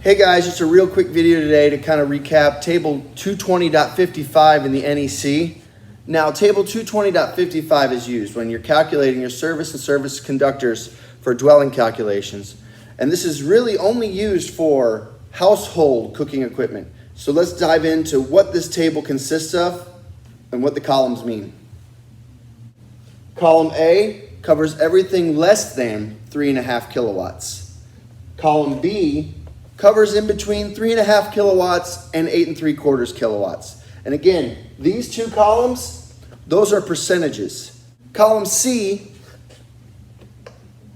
Hey guys, just a real quick video today to kind of recap Table 220.55 in the NEC. Now, Table 220.55 is used when you're calculating your service and service conductors for dwelling calculations. And this is really only used for household cooking equipment. So let's dive into what this table consists of and what the columns mean. Column A covers everything less than 3.5 kilowatts. Column B covers in between 3.5 kilowatts and 8.75 kilowatts. And again, these two columns, those are percentages. Column C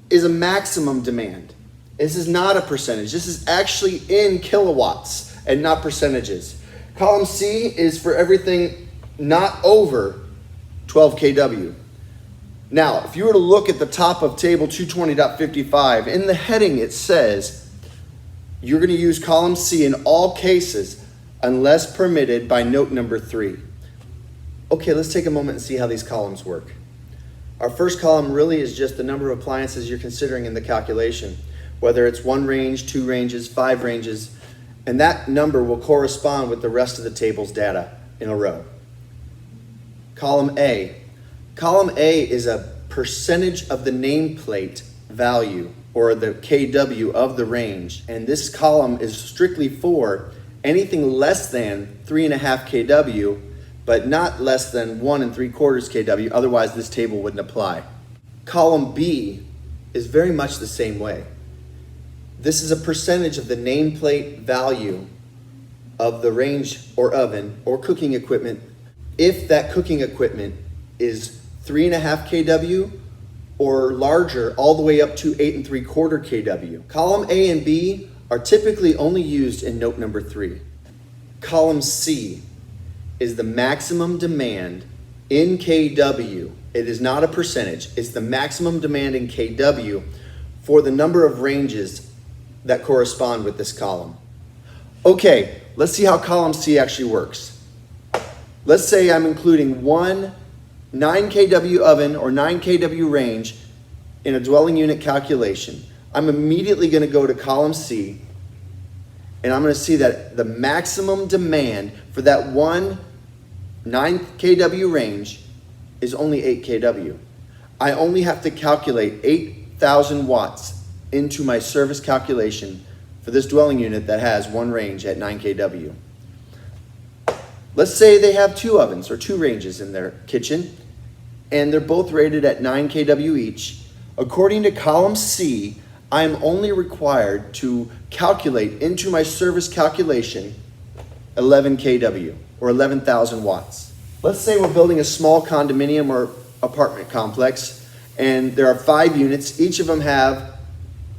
is a maximum demand. This is not a percentage. This is actually in kilowatts and not percentages. Column C is for everything not over 12 kW. Now, if you were to look at the top of Table 220.55, in the heading it says, you're going to use column C in all cases unless permitted by note number 3. Okay, let's take a moment and see how these columns work. Our first column really is just the number of appliances you're considering in the calculation, whether it's 1 range, 2 ranges, 5 ranges, and that number will correspond with the rest of the table's data in a row. Column A. Column A is a percentage of the nameplate value, or the kW of the range. And this column is strictly for anything less than 3.5 kW, but not less than 1.75 kW, otherwise this table wouldn't apply. Column B is very much the same way. This is a percentage of the nameplate value of the range or oven or cooking equipment if that cooking equipment is 3.5 kW or larger, all the way up to 8.75 kW. Column A and B are typically only used in note number 3. Column C is the maximum demand in kW. It is not a percentage, it's the maximum demand in kW for the number of ranges that correspond with this column. Okay, let's see how column C actually works. Let's say I'm including one 9 kW oven or 9 kW range in a dwelling unit calculation. I'm immediately going to go to column C and I'm going to see that the maximum demand for that one 9 kW range is only 8 kW. I only have to calculate 8,000 watts into my service calculation for this dwelling unit that has one range at 9 kW. Let's say they have 2 ovens or 2 ranges in their kitchen, and they're both rated at 9 kW each. According to column C, I am only required to calculate into my service calculation 11 kW or 11,000 watts. Let's say we're building a small condominium or apartment complex, and there are 5 units. Each of them have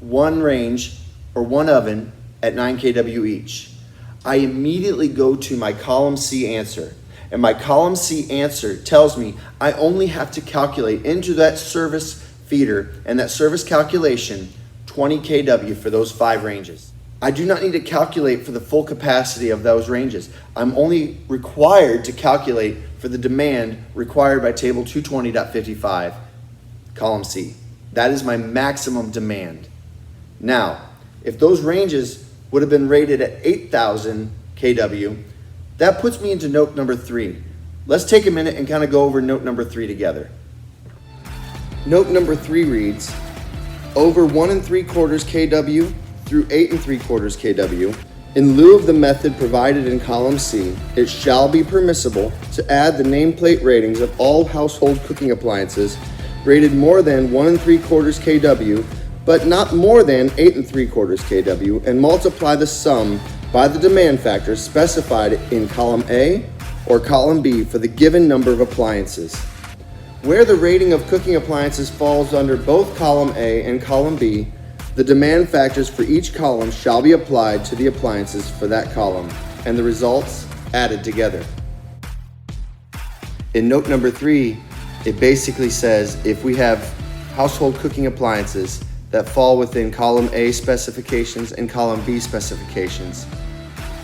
one range or one oven at 9 kW each. I immediately go to my column C answer. And my column C answer tells me I only have to calculate into that service feeder and that service calculation 20 kW for those 5 ranges. I do not need to calculate for the full capacity of those ranges. I'm only required to calculate for the demand required by Table 220.55, column C. That is my maximum demand. Now, if those ranges would have been rated at 8,000 kW, that puts me into note number 3. Let's take a minute and kind of go over note number 3 together. Note number 3 reads, over 1.75 kW through 8.75 kW, in lieu of the method provided in column C, it shall be permissible to add the nameplate ratings of all household cooking appliances rated more than 1.75 kW, but not more than 8.75 kW, and multiply the sum by the demand factors specified in column A or column B for the given number of appliances. Where the rating of cooking appliances falls under both column A and column B, the demand factors for each column shall be applied to the appliances for that column, and the results added together. In note number 3, it basically says if we have household cooking appliances that fall within column A specifications and column B specifications,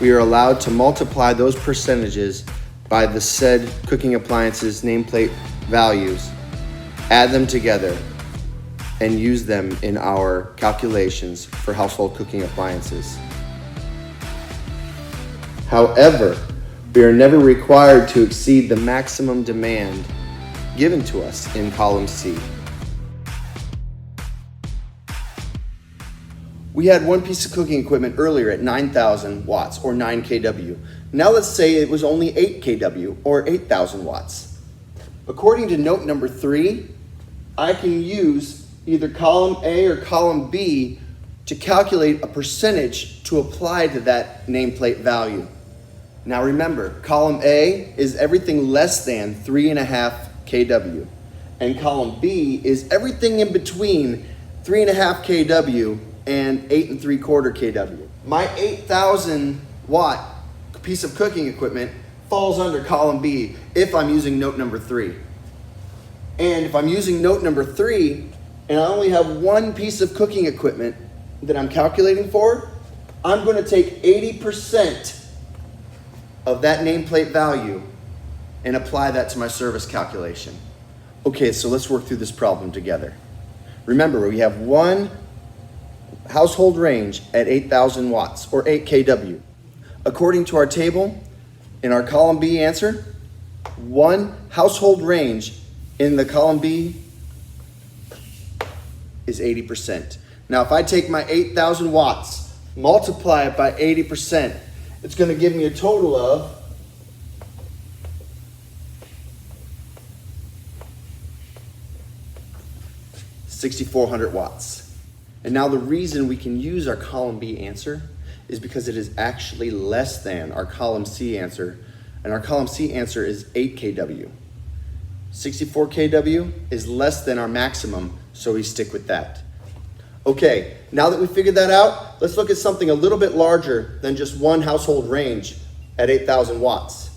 we are allowed to multiply those percentages by the said cooking appliances nameplate values, add them together, and use them in our calculations for household cooking appliances. However, we are never required to exceed the maximum demand given to us in column C. We had one piece of cooking equipment earlier at 9,000 watts or 9 kW. Now let's say it was only 8 kW or 8,000 watts. According to note number 3, I can use either column A or column B to calculate a percentage to apply to that nameplate value. Now remember, column A is everything less than 3.5 kW, and column B is everything in between 3.5 kW and 8.75 kW. My 8,000 watt piece of cooking equipment falls under column B if I'm using note number 3. And if I'm using note number 3 and I only have one piece of cooking equipment that I'm calculating for, I'm going to take 80% of that nameplate value and apply that to my service calculation. Okay, so let's work through this problem together. Remember, we have one household range at 8,000 watts or 8 kW. According to our table, in our column B answer, one household range in the column B is 80%. Now, if I take my 8,000 watts, multiply it by 80%, it's going to give me a total of 6,400 watts. And now the reason we can use our column B answer is because it is actually less than our column C answer, and our column C answer is 8 kW. 64 kW is less than our maximum, so we stick with that. Okay, now that we figured that out, let's look at something a little bit larger than just one household range at 8,000 watts.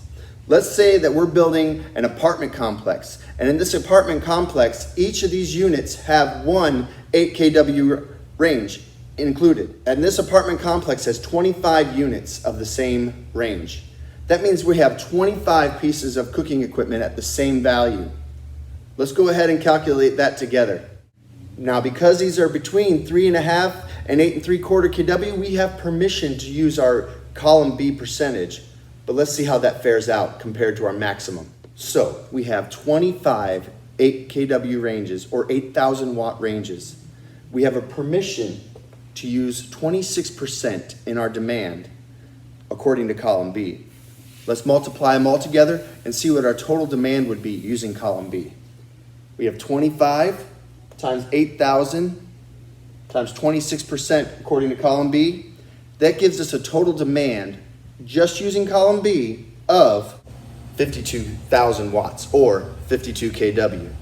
Let's say that we're building an apartment complex, and in this apartment complex, each of these units have one 8 kW range included. And this apartment complex has 25 units of the same range. That means we have 25 pieces of cooking equipment at the same value. Let's go ahead and calculate that together. Now, because these are between 3.5 and 8.75 kW, we have permission to use our column B percentage, but let's see how that fares out compared to our maximum. So we have 25 8 kW ranges or 8,000 watt ranges. We have a permission to use 26% in our demand according to column B. Let's multiply them all together and see what our total demand would be using column B. We have 25 times 8,000 times 26% according to column B. That gives us a total demand just using column B of 52,000 watts or 52 kW.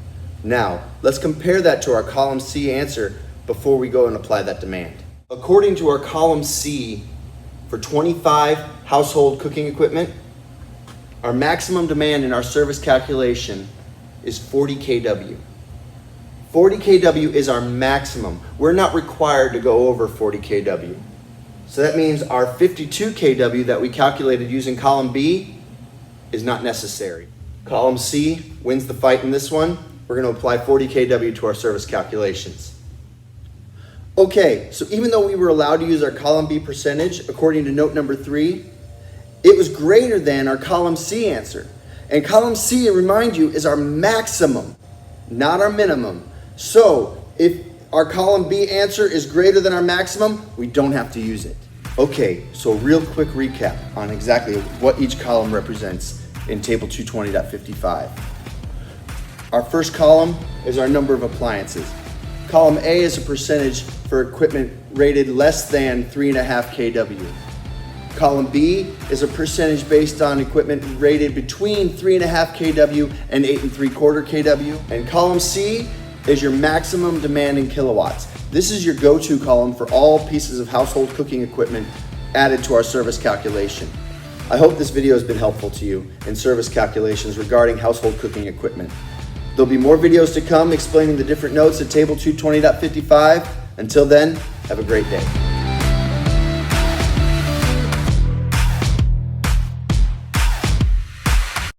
Now, let's compare that to our column C answer before we go and apply that demand. According to our column C, for 25 household cooking equipment, our maximum demand in our service calculation is 40 kW. 40 kW is our maximum. We're not required to go over 40 kW. So that means our 52 kW that we calculated using column B is not necessary. Column C wins the fight in this one. We're going to apply 40 kW to our service calculations. Okay, so even though we were allowed to use our column B percentage, according to note number 3, it was greater than our column C answer. And column C, remind you, is our maximum, not our minimum. So if our column B answer is greater than our maximum, we don't have to use it. Okay, so a real quick recap on exactly what each column represents in table 220.55. Our first column is our number of appliances. Column A is a percentage for equipment rated less than 3.5 kW. Column B is a percentage based on equipment rated between 3.5 kW and 8.75 kW. And column C is your maximum demand in kilowatts. This is your go-to column for all pieces of household cooking equipment added to our service calculation. I hope this video has been helpful to you in service calculations regarding household cooking equipment. There'll be more videos to come explaining the different notes at table 220.55. Until then, have a great day.